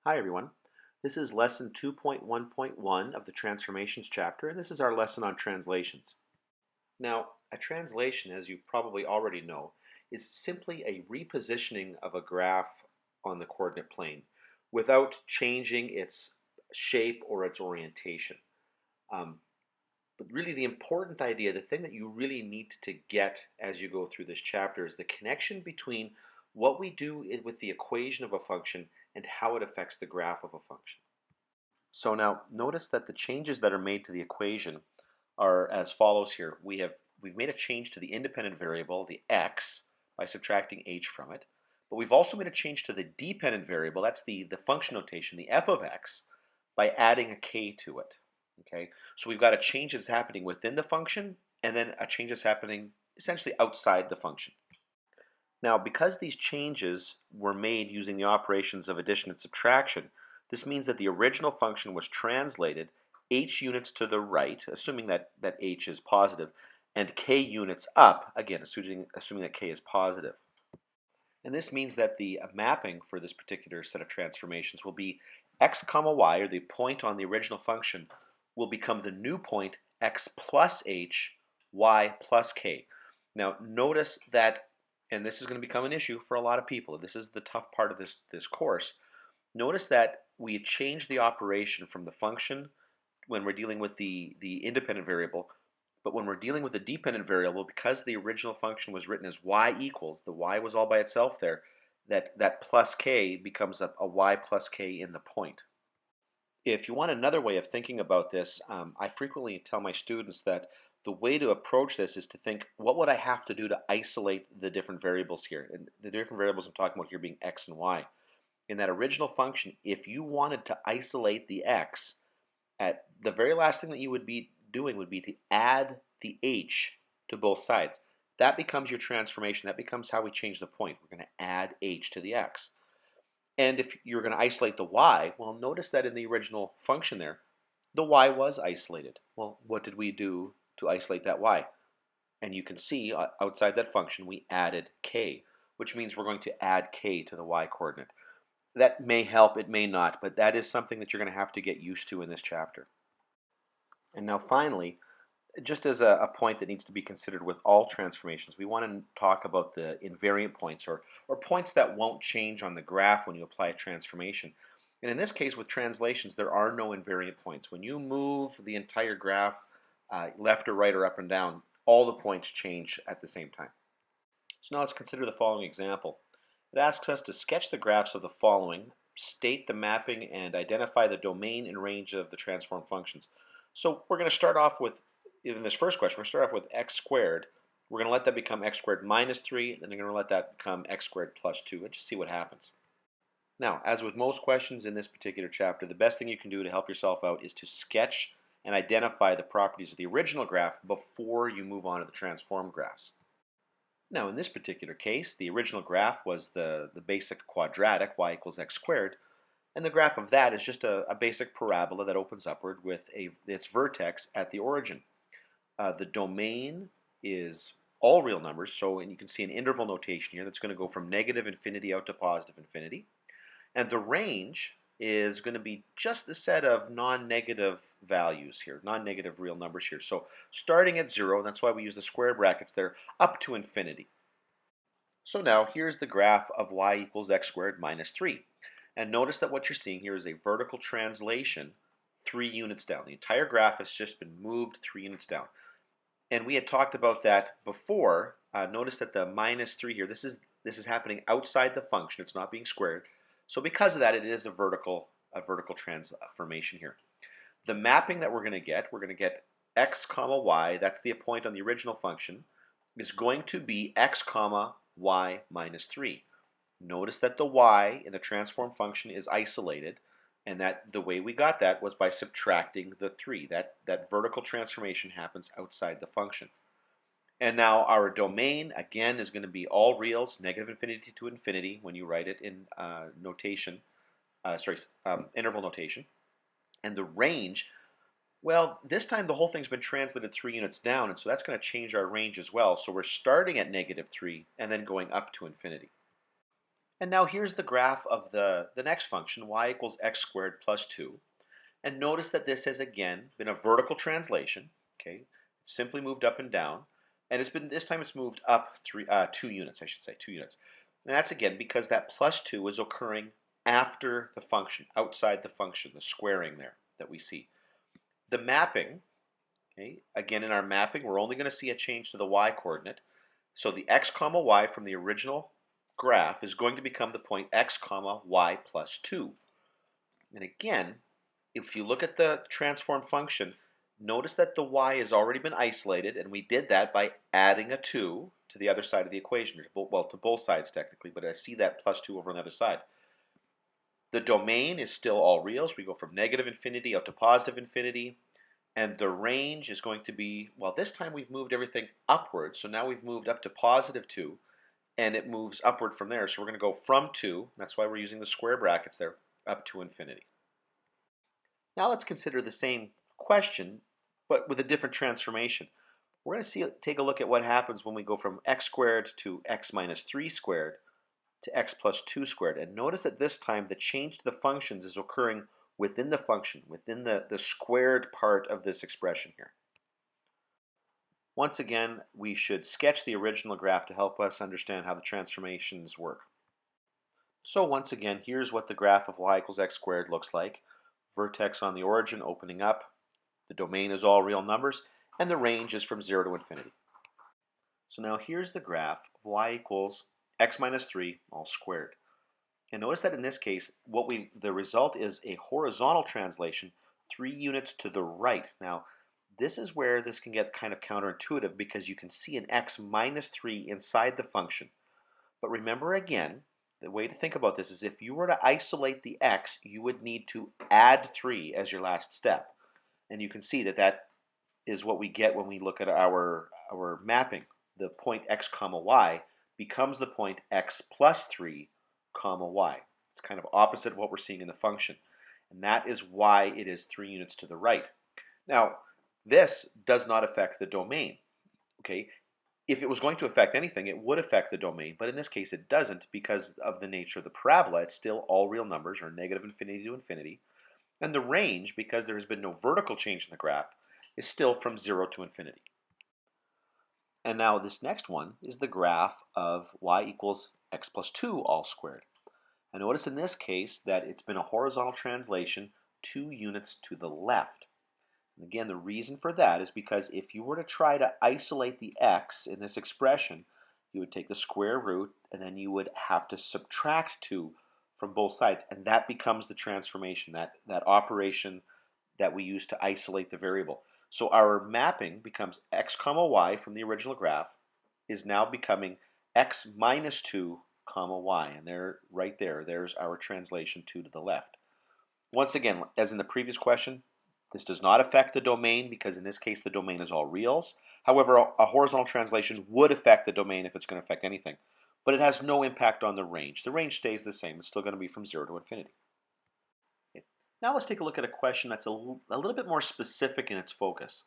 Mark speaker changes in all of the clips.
Speaker 1: Hi everyone. This is lesson 2.1.1 of the transformations chapter, and this is our lesson on translations. Now, a translation, as you probably already know, is simply a repositioning of a graph on the coordinate plane without changing its shape or its orientation. Um, but really the important idea, the thing that you really need to get as you go through this chapter is the connection between what we do with the equation of a function and how it affects the graph of a function. So now notice that the changes that are made to the equation are as follows here. We've made a change to the independent variable, the x, by subtracting h from it. But we've also made a change to the dependent variable, that's the function notation, the f of x, by adding a k to it. Okay, so we've got a change that's happening within the function, and then a change that's happening essentially outside the function. Now, because these changes were made using the operations of addition and subtraction, this means that the original function was translated h units to the right, assuming that h is positive, and k units up, again, assuming that k is positive. And this means that the mapping for this particular set of transformations will be x comma y, or the point on the original function, will become the new point x plus h, y plus k. Now notice that, and this is going to become an issue for a lot of people, this is the tough part of this course, notice that we change the operation from the function when we're dealing with the independent variable, but when we're dealing with the dependent variable, because the original function was written as y equals, the y was all by itself there, that plus k becomes a y plus k in the point. If you want another way of thinking about this, I frequently tell my students that the way to approach this is to think, what would I have to do to isolate the different variables here? And the different variables I'm talking about here being x and y. In that original function, if you wanted to isolate the x, at the very last thing that you would be doing would be to add the h to both sides. That becomes your transformation. That becomes how we change the point. We're going to add h to the x. And if you're going to isolate the y, well, notice that in the original function there, the y was isolated. Well, what did we do to isolate that y? And you can see outside that function we added k, which means we're going to add k to the y coordinate. That may help, it may not, but that is something that you're going to have to get used to in this chapter. And now finally, just as a point that needs to be considered with all transformations, we want to talk about the invariant points, or points that won't change on the graph when you apply a transformation. And in this case, with translations, there are no invariant points. When you move the entire graph left or right or up and down, all the points change at the same time. So now let's consider the following example. It asks us to sketch the graphs of the following, state the mapping, and identify the domain and range of the transformed functions. So we're going to start off with, in this first question, we're going to start off with x squared. We're going to let that become x squared minus 3, then we're going to let that become x squared plus 2, and just see what happens. Now, as with most questions in this particular chapter, the best thing you can do to help yourself out is to sketch and identify the properties of the original graph before you move on to the transformed graphs. Now, in this particular case, the original graph was the basic quadratic, y equals x squared, and the graph of that is just a basic parabola that opens upward with its vertex at the origin. The domain is all real numbers, so and you can see an interval notation here that's going to go from negative infinity out to positive infinity. And the range is going to be just the set of non-negative values here, non-negative real numbers here. So starting at 0, that's why we use the square brackets there, up to infinity. So now here's the graph of y equals x squared minus 3. And notice that what you're seeing here is a vertical translation 3 units down. The entire graph has just been moved 3 units down. And we had talked about that before. Notice that the minus 3 here, this is happening outside the function. It's not being squared. So because of that, it is a vertical transformation here. The mapping that we're going to get x comma y, that's the point on the original function, is going to be x comma y minus 3. Notice that the y in the transform function is isolated, and that the way we got that was by subtracting the 3. That vertical transformation happens outside the function. And now our domain, again, is going to be all reals, negative infinity to infinity, when you write it in interval notation. And the range, well, this time the whole thing's been translated 3 units down, and so that's going to change our range as well. So we're starting at negative 3 and then going up to infinity. And now here's the graph of the next function, y equals x squared plus 2. And notice that this has again been a vertical translation. Okay, it's simply moved up and down. And it's been this time it's moved up 2 units, I should say, 2 units. And that's again because that plus 2 is occurring after the function, outside the function, the squaring there that we see. The mapping, okay, again in our mapping, we're only going to see a change to the y coordinate. So the x comma y from the original graph is going to become the point x comma y plus 2. And again, if you look at the transform function, notice that the y has already been isolated, and we did that by adding a 2 to the other side of the equation. Well, to both sides technically, but I see that plus 2 over on the other side. The domain is still all reals. We go from negative infinity up to positive infinity. And the range is going to be, well, this time we've moved everything upward. So now we've moved up to positive 2, and it moves upward from there. So we're going to go from 2, that's why we're using the square brackets there, up to infinity. Now let's consider the same question, but with a different transformation. We're going to take a look at what happens when we go from x squared to x minus 3 squared to x plus 2 squared. And notice that this time the change to the functions is occurring within the function, within the squared part of this expression here. Once again, we should sketch the original graph to help us understand how the transformations work. So once again, here's what the graph of y equals x squared looks like. Vertex on the origin opening up, the domain is all real numbers, and the range is from 0 to infinity. So now here's the graph of y equals x minus 3 all squared. And notice that in this case, the result is a horizontal translation 3 units to the right. Now, this is where this can get kind of counterintuitive because you can see an x minus 3 inside the function. But remember again, the way to think about this is if you were to isolate the x, you would need to add 3 as your last step. And you can see that that is what we get when we look at our mapping. The point x comma y becomes the point x plus 3 comma y. It's kind of opposite of what we're seeing in the function. And that is why it is 3 units to the right. Now, this does not affect the domain. Okay? If it was going to affect anything, it would affect the domain, but in this case it doesn't because of the nature of the parabola. It's still all real numbers, or negative infinity to infinity. And the range, because there has been no vertical change in the graph, is still from 0 to infinity. And now this next one is the graph of y equals x plus 2 all squared. And notice in this case that it's been a horizontal translation 2 units to the left. And again, the reason for that is because if you were to try to isolate the x in this expression, you would take the square root and then you would have to subtract 2 from both sides. And that becomes the transformation, that operation that we use to isolate the variable. So our mapping becomes x comma y from the original graph is now becoming x minus 2 comma y. And there, right there, there's our translation 2 to the left. Once again, as in the previous question, this does not affect the domain because in this case the domain is all reals. However, a horizontal translation would affect the domain if it's going to affect anything. But it has no impact on the range. The range stays the same. It's still going to be from 0 to infinity. Okay. Now let's take a look at a question that's a little bit more specific in its focus.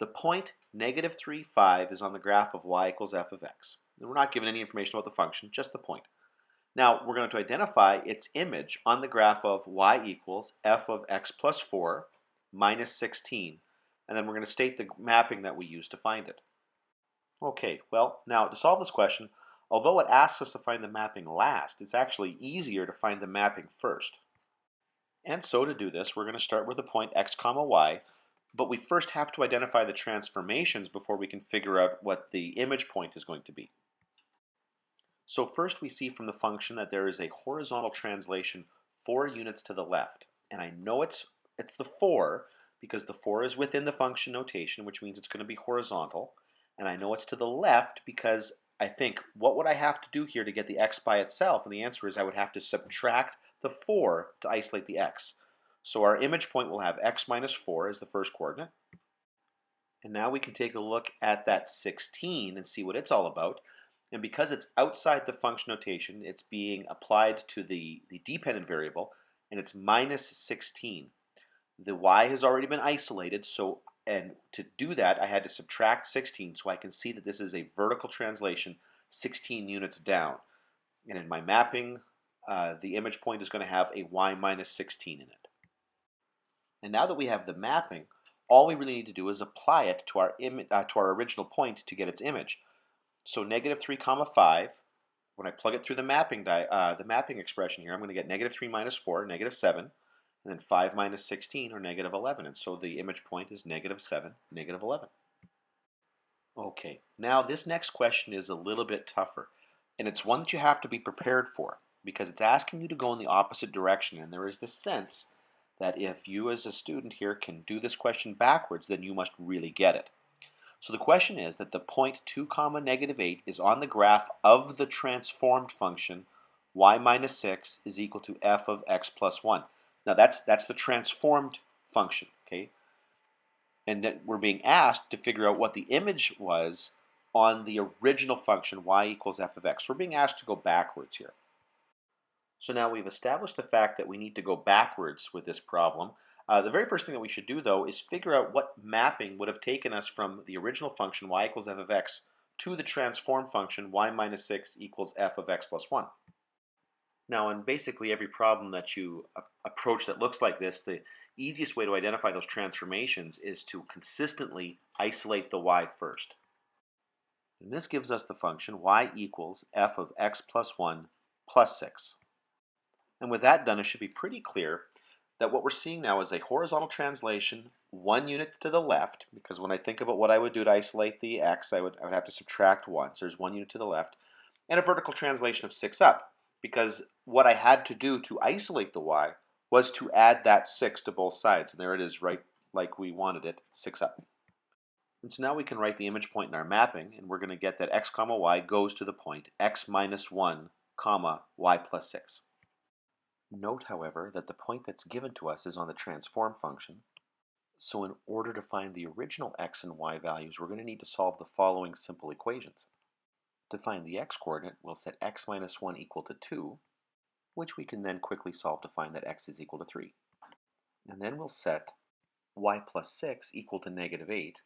Speaker 1: The point negative 3, 5 is on the graph of y equals f of x. And we're not given any information about the function, just the point. Now we're going to identify its image on the graph of y equals f of x plus 4 minus 16, and then we're going to state the mapping that we use to find it. Okay, well, now to solve this question, although it asks us to find the mapping last, it's actually easier to find the mapping first. And so to do this, we're going to start with the point x comma y, but we first have to identify the transformations before we can figure out what the image point is going to be. So first we see from the function that there is a horizontal translation 4 units to the left, and I know it's the 4 because the 4 is within the function notation, which means it's going to be horizontal. And I know it's to the left because I think, what would I have to do here to get the x by itself? And the answer is I would have to subtract the 4 to isolate the x. So our image point will have x minus 4 as the first coordinate. And now we can take a look at that 16 and see what it's all about. And because it's outside the function notation, it's being applied to the dependent variable, and it's minus 16. The y has already been isolated, and to do that I had to subtract 16, so I can see that this is a vertical translation 16 units down. And in my mapping, the image point is going to have a y minus 16 in it. And now that we have the mapping, all we really need to do is apply it to our original point to get its image. So negative 3 comma 5, when I plug it through the mapping expression here, I'm going to get negative 3 minus 4, negative 7, and then 5 minus 16, or negative 11. And so the image point is negative 7, negative 11. Okay, now this next question is a little bit tougher, and it's one that you have to be prepared for because it's asking you to go in the opposite direction, and there is this sense that if you as a student here can do this question backwards, then you must really get it. So the question is that the point 2 comma negative 8 is on the graph of the transformed function y minus 6 is equal to f of x plus 1. Now that's the transformed function, okay? And that we're being asked to figure out what the image was on the original function y equals f of x. We're being asked to go backwards here. So now we've established the fact that we need to go backwards with this problem. The very first thing that we should do, though, is figure out what mapping would have taken us from the original function y equals f of x to the transformed function y minus 6 equals f of x plus 1. Now, in basically every problem that you approach that looks like this, the easiest way to identify those transformations is to consistently isolate the y first. And this gives us the function y equals f of x plus 1 plus 6. And with that done, it should be pretty clear that what we're seeing now is a horizontal translation 1 unit to the left, because when I think about what I would do to isolate the x, I would have to subtract 1, so there's 1 unit to the left, and a vertical translation of 6 up, because what I had to do to isolate the y was to add that 6 to both sides, and there it is right like we wanted it, 6 up. And so now we can write the image point in our mapping, and we're going to get that x comma y goes to the point x minus 1 comma y plus 6. Note, however, that the point that's given to us is on the transform function. So in order to find the original x and y values, we're going to need to solve the following simple equations. To find the x-coordinate, we'll set x minus 1 equal to 2, which we can then quickly solve to find that x is equal to 3. And then we'll set y plus 6 equal to negative 8,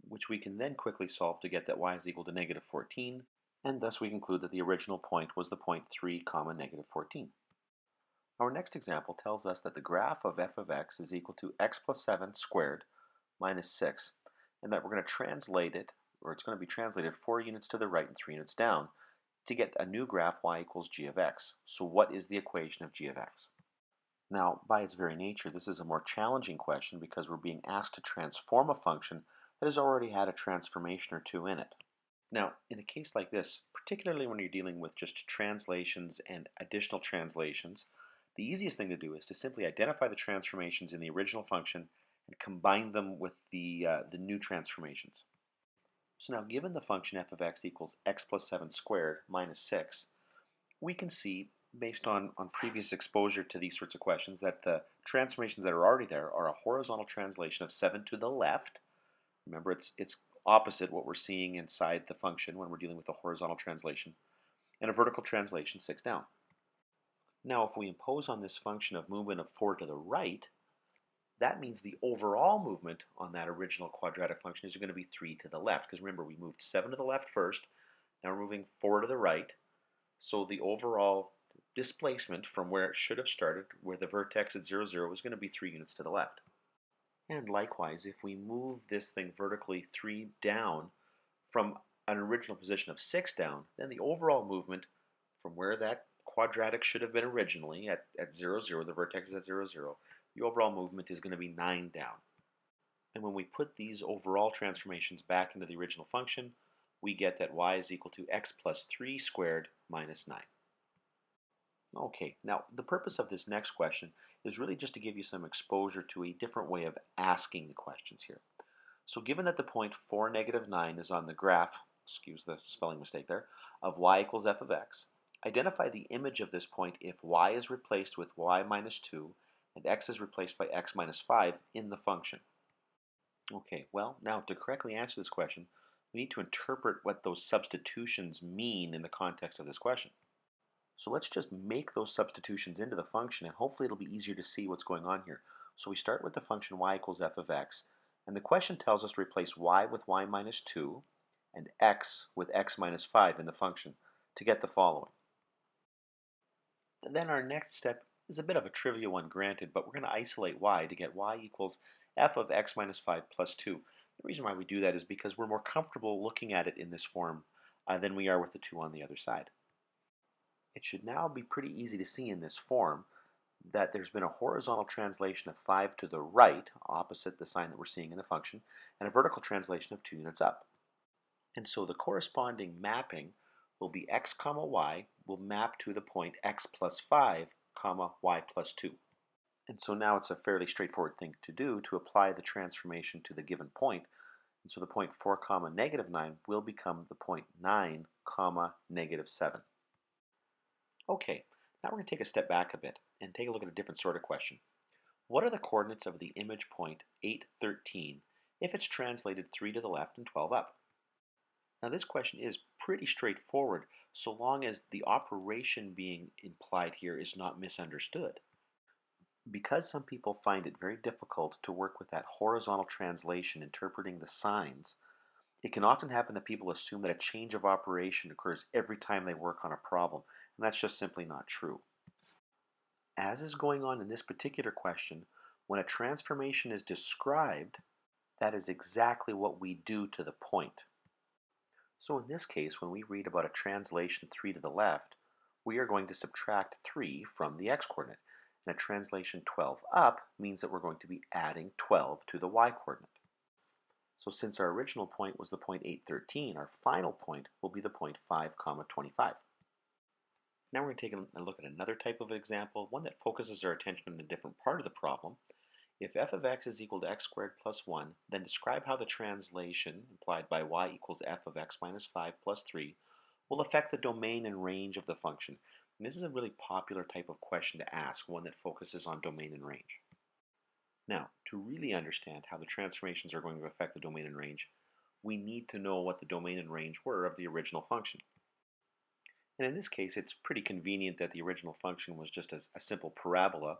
Speaker 1: which we can then quickly solve to get that y is equal to negative 14, and thus we conclude that the original point was the point 3 comma negative 14. Our next example tells us that the graph of f of x is equal to x plus 7 squared minus 6, and that we're going to translate it, or it's going to be translated 4 units to the right and 3 units down, to get a new graph y equals g of x. So what is the equation of g of x? Now, by its very nature, this is a more challenging question because we're being asked to transform a function that has already had a transformation or two in it. Now, in a case like this, particularly when you're dealing with just translations and additional translations, the easiest thing to do is to simply identify the transformations in the original function and combine them with the new transformations. So now, given the function f of x equals x plus 7 squared minus 6, we can see, based on previous exposure to these sorts of questions, that the transformations that are already there are a horizontal translation of 7 to the left. Remember, it's opposite what we're seeing inside the function when we're dealing with a horizontal translation, and a vertical translation 6 down. Now, if we impose on this function of movement of 4 to the right, that means the overall movement on that original quadratic function is going to be 3 to the left, because remember, we moved 7 to the left first, now we're moving 4 to the right, so the overall displacement from where it should have started, where the vertex at 0, 0, is going to be 3 units to the left. And likewise, if we move this thing vertically 3 down from an original position of 6 down, then the overall movement from where that quadratic should have been originally at 0, 0, the vertex is at 0, 0, the overall movement is going to be 9 down. And when we put these overall transformations back into the original function, we get that y is equal to x plus 3 squared minus 9. Okay, now the purpose of this next question is really just to give you some exposure to a different way of asking the questions here. So given that the point 4, negative 9 is on the graph, excuse the spelling mistake there, of y equals f of x, identify the image of this point if y is replaced with y minus 2 and x is replaced by x minus 5 in the function. Okay, well, now to correctly answer this question, we need to interpret what those substitutions mean in the context of this question. So let's just make those substitutions into the function, and hopefully it'll be easier to see what's going on here. So we start with the function y equals f of x, and the question tells us to replace y with y minus 2 and x with x minus 5 in the function to get the following. Then our next step is a bit of a trivial one, granted, but we're going to isolate y to get y equals f of x minus 5 plus 2. The reason why we do that is because we're more comfortable looking at it in this form than we are with the 2 on the other side. It should now be pretty easy to see in this form that there's been a horizontal translation of 5 to the right, opposite the sign that we're seeing in the function, and a vertical translation of 2 units up. And so the corresponding mapping will be x comma y will map to the point x plus 5 comma y plus 2. And so now it's a fairly straightforward thing to do to apply the transformation to the given point. And so the point 4 comma negative 9 will become the point 9 comma negative 7. Okay, now we're going to take a step back a bit and take a look at a different sort of question. What are the coordinates of the image point 8, 13 if it's translated 3 to the left and 12 up? Now this question is pretty straightforward so long as the operation being implied here is not misunderstood. Because some people find it very difficult to work with that horizontal translation interpreting the signs, it can often happen that people assume that a change of operation occurs every time they work on a problem, and that's just simply not true. As is going on in this particular question, when a transformation is described, that is exactly what we do to the point. So in this case, when we read about a translation 3 to the left, we are going to subtract 3 from the x-coordinate. And a translation 12 up means that we're going to be adding 12 to the y-coordinate. So since our original point was the point 8, 13, our final point will be the point 5, comma 25. Now we're going to take a look at another type of example, one that focuses our attention on a different part of the problem. If f of x is equal to x squared plus 1, then describe how the translation implied by y equals f of x minus 5 plus 3 will affect the domain and range of the function. And this is a really popular type of question to ask, one that focuses on domain and range. Now, to really understand how the transformations are going to affect the domain and range, we need to know what the domain and range were of the original function. And in this case, it's pretty convenient that the original function was just a simple parabola.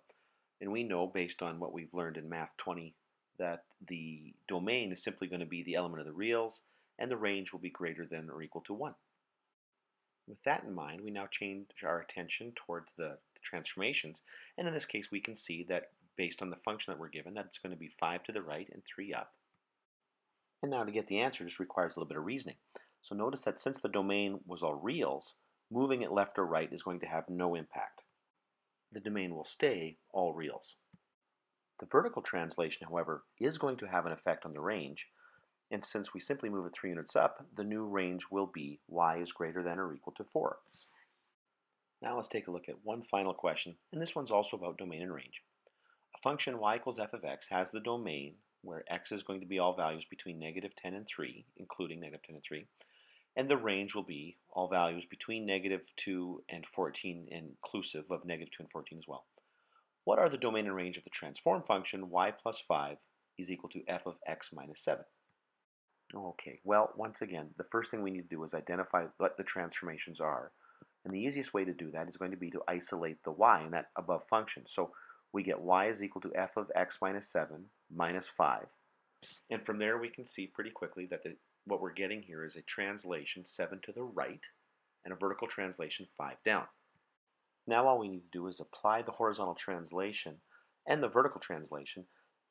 Speaker 1: And we know, based on what we've learned in Math 20, that the domain is simply going to be the element of the reals, and the range will be greater than or equal to 1. With that in mind, we now change our attention towards the transformations. And in this case, we can see that based on the function that we're given, that it's going to be 5 to the right and 3 up. And now to get the answer just requires a little bit of reasoning. So notice that since the domain was all reals, moving it left or right is going to have no impact. The domain will stay all reals. The vertical translation, however, is going to have an effect on the range, and since we simply move it 3 units up, the new range will be y is greater than or equal to 4. Now let's take a look at one final question, and this one's also about domain and range. A function y equals f of x has the domain where x is going to be all values between negative 10 and 3, including negative 10 and 3, and the range will be all values between negative 2 and 14, inclusive of negative 2 and 14 as well. What are the domain and range of the transform function y plus 5 is equal to f of x minus 7? Okay, well, once again, the first thing we need to do is identify what the transformations are. And the easiest way to do that is going to be to isolate the y in that above function. So we get y is equal to f of x minus 7 minus 5. And from there we can see pretty quickly that what we're getting here is a translation 7 to the right and a vertical translation 5 down. Now all we need to do is apply the horizontal translation and the vertical translation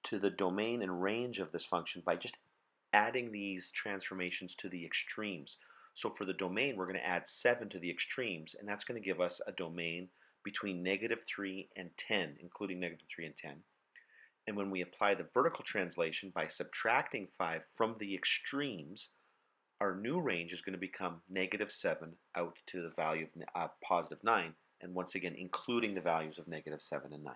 Speaker 1: to the domain and range of this function by just adding these transformations to the extremes. So for the domain, we're going to add 7 to the extremes, and that's going to give us a domain between negative 3 and 10, including negative 3 and 10. And when we apply the vertical translation by subtracting 5 from the extremes, our new range is going to become negative 7 out to the value of positive 9, and once again including the values of negative 7 and 9.